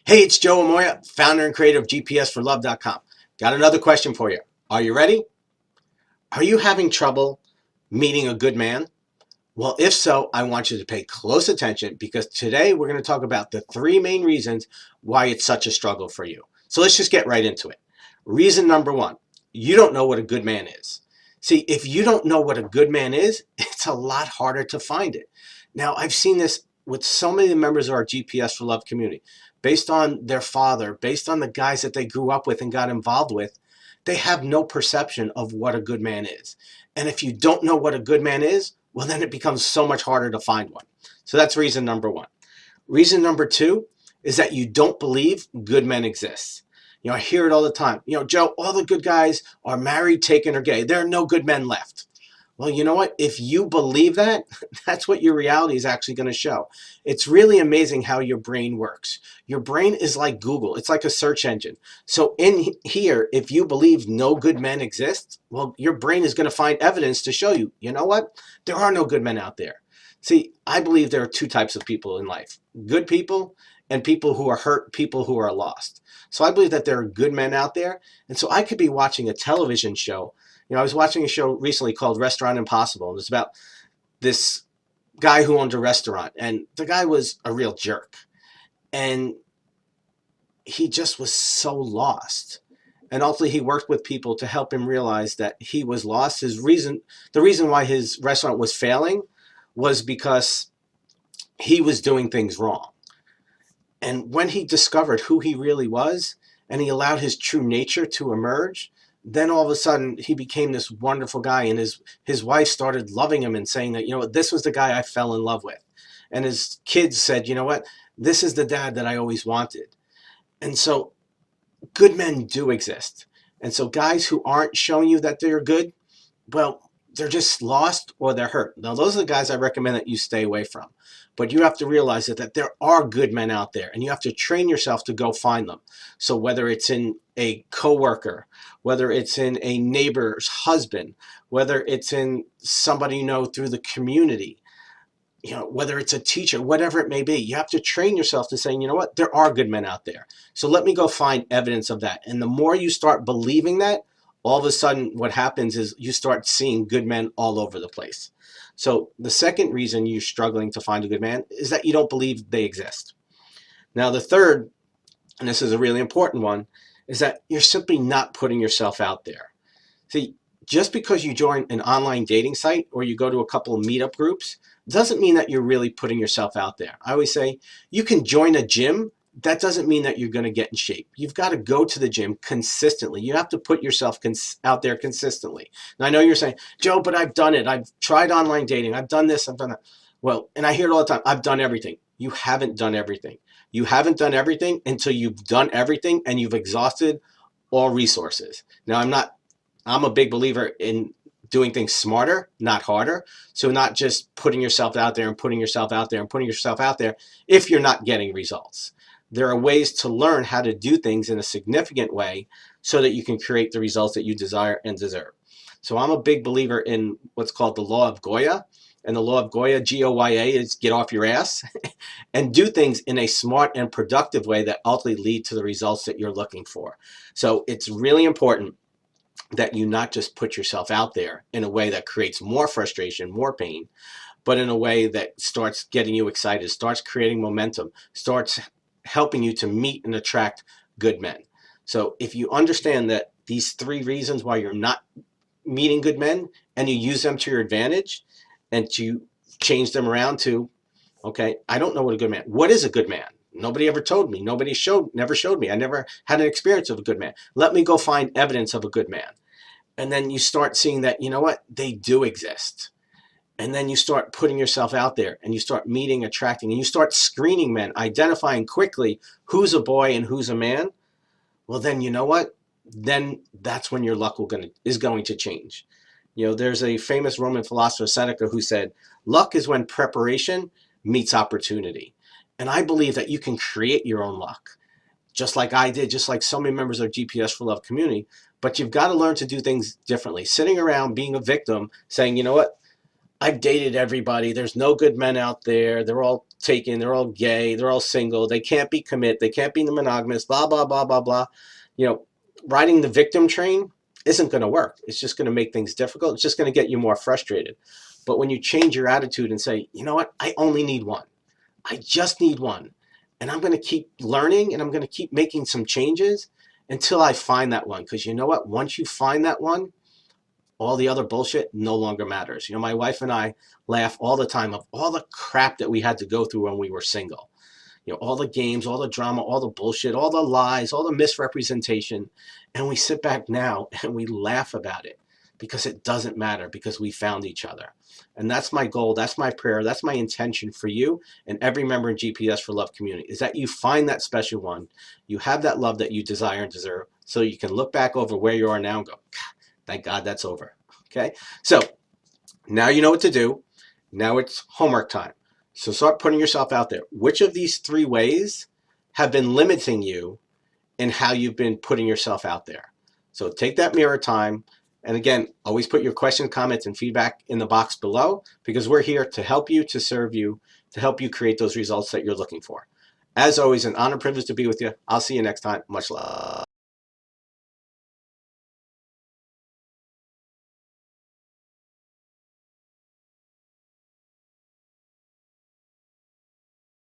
Hey, it's Joe Amoia, founder and creator of GPSforlove.com. Got another question for you. Are you ready? Are you having trouble meeting a good man? Well, if so, I want you to pay close attention because today we're going to talk about the three main reasons why it's such a struggle for you. So let's just get right into it. Reason number one, you don't know what a good man is. See, if you don't know what a good man is, it's a lot harder to find it. Now, I've seen this with so many members of our GPS for Love community. Based on their father, based on the guys that they grew up with and got involved with, they have no perception of what a good man is. And if you don't know what a good man is, well, then it becomes so much harder to find one. So that's reason number one. Reason number two is that you don't believe good men exist. I hear it all the time. Joe, all the good guys are married, taken, or gay. There are no good men left. Well, you know what? If you believe that, that's what your reality is actually going to show. It's really amazing how your brain works. Your brain is like Google. It's like a search engine. So in here, if you believe no good men exist, well, your brain is going to find evidence to show you, you know what? There are no good men out there. See, I believe there are two types of people in life: good people and people who are hurt, people who are lost. So I believe that there are good men out there. And so I could be watching a television show. I was watching a show recently called Restaurant Impossible. It was about this guy who owned a restaurant, and the guy was a real jerk. And he just was so lost. And ultimately, he worked with people to help him realize that he was lost. The reason why his restaurant was failing was because he was doing things wrong. And when he discovered who he really was and he allowed his true nature to emerge, then all of a sudden he became this wonderful guy. And his wife started loving him and saying that, this was the guy I fell in love with. And his kids said, you know what, this is the dad that I always wanted. And so good men do exist. And so guys who aren't showing you that they're good, well, they're just lost or they're hurt. Now, those are the guys I recommend that you stay away from. But you have to realize that there are good men out there, and you have to train yourself to go find them. So whether it's in a coworker, whether it's in a neighbor's husband, whether it's in somebody you know through the community, whether it's a teacher, whatever it may be, you have to train yourself to saying, you know what, there are good men out there. So let me go find evidence of that. And the more you start believing that, all of a sudden what happens is you start seeing good men all over the place. So the second reason you're struggling to find a good man is that you don't believe they exist. Now the third, and this is a really important one, is that you're simply not putting yourself out there. See, just because you join an online dating site or you go to a couple of meetup groups doesn't mean that you're really putting yourself out there. I always say you can join a gym. That doesn't mean that you're going to get in shape. You've got to go to the gym consistently. You have to put yourself out there consistently. Now, I know you're saying, Joe, but I've done it. I've tried online dating. I've done this. I've done that. Well, and I hear it all the time. I've done everything. You haven't done everything. You haven't done everything until you've done everything and you've exhausted all resources. Now, I'm a big believer in doing things smarter, not harder. So not just putting yourself out there and putting yourself out there and putting yourself out there if you're not getting results. There are ways to learn how to do things in a significant way so that you can create the results that you desire and deserve. So I'm a big believer in what's called the law of Goya. And the law of Goya, Goya, is get off your ass and do things in a smart and productive way that ultimately lead to the results that you're looking for. So it's really important that you not just put yourself out there in a way that creates more frustration, more pain, but in a way that starts getting you excited, starts creating momentum, starts helping you to meet and attract good men. So if you understand that these three reasons why you're not meeting good men and you use them to your advantage and to change them around to, okay, I don't know what a good man, what is a good man? Nobody ever told me. Never showed me. I never had an experience of a good man. Let me go find evidence of a good man. And then you start seeing that, you know what, they do exist. And then you start putting yourself out there and you start meeting, attracting, and you start screening men, identifying quickly who's a boy and who's a man. Well, then you know what? Then that's when your luck is going to change. There's a famous Roman philosopher, Seneca, who said, luck is when preparation meets opportunity. And I believe that you can create your own luck, just like I did, just like so many members of GPS for Love community. But you've got to learn to do things differently. Sitting around being a victim, saying, you know what, I've dated everybody. There's no good men out there. They're all taken, they're all gay, they're all single, they can't be commit, they can't be monogamous, blah, blah, blah, blah, blah. You know, riding the victim train isn't going to work. It's just going to make things difficult. It's just going to get you more frustrated. But when you change your attitude and say, you know what, I only need one. I just need one. And I'm going to keep learning and I'm going to keep making some changes until I find that one. Because you know what? Once you find that one, all the other bullshit no longer matters. You know, my wife and I laugh all the time of all the crap that we had to go through when we were single. You know, all the games, all the drama, all the bullshit, all the lies, all the misrepresentation. And we sit back now and we laugh about it because it doesn't matter because we found each other. And that's my goal. That's my prayer. That's my intention for you and every member in GPS for Love community is that you find that special one. You have that love that you desire and deserve so you can look back over where you are now and go, thank God that's over. Okay. So now you know what to do. Now it's homework time. So start putting yourself out there. Which of these 3 ways have been limiting you in how you've been putting yourself out there? So take that mirror time. And again, always put your questions, comments, and feedback in the box below because we're here to help you, to serve you, to help you create those results that you're looking for. As always, an honor and privilege to be with you. I'll see you next time. Much love.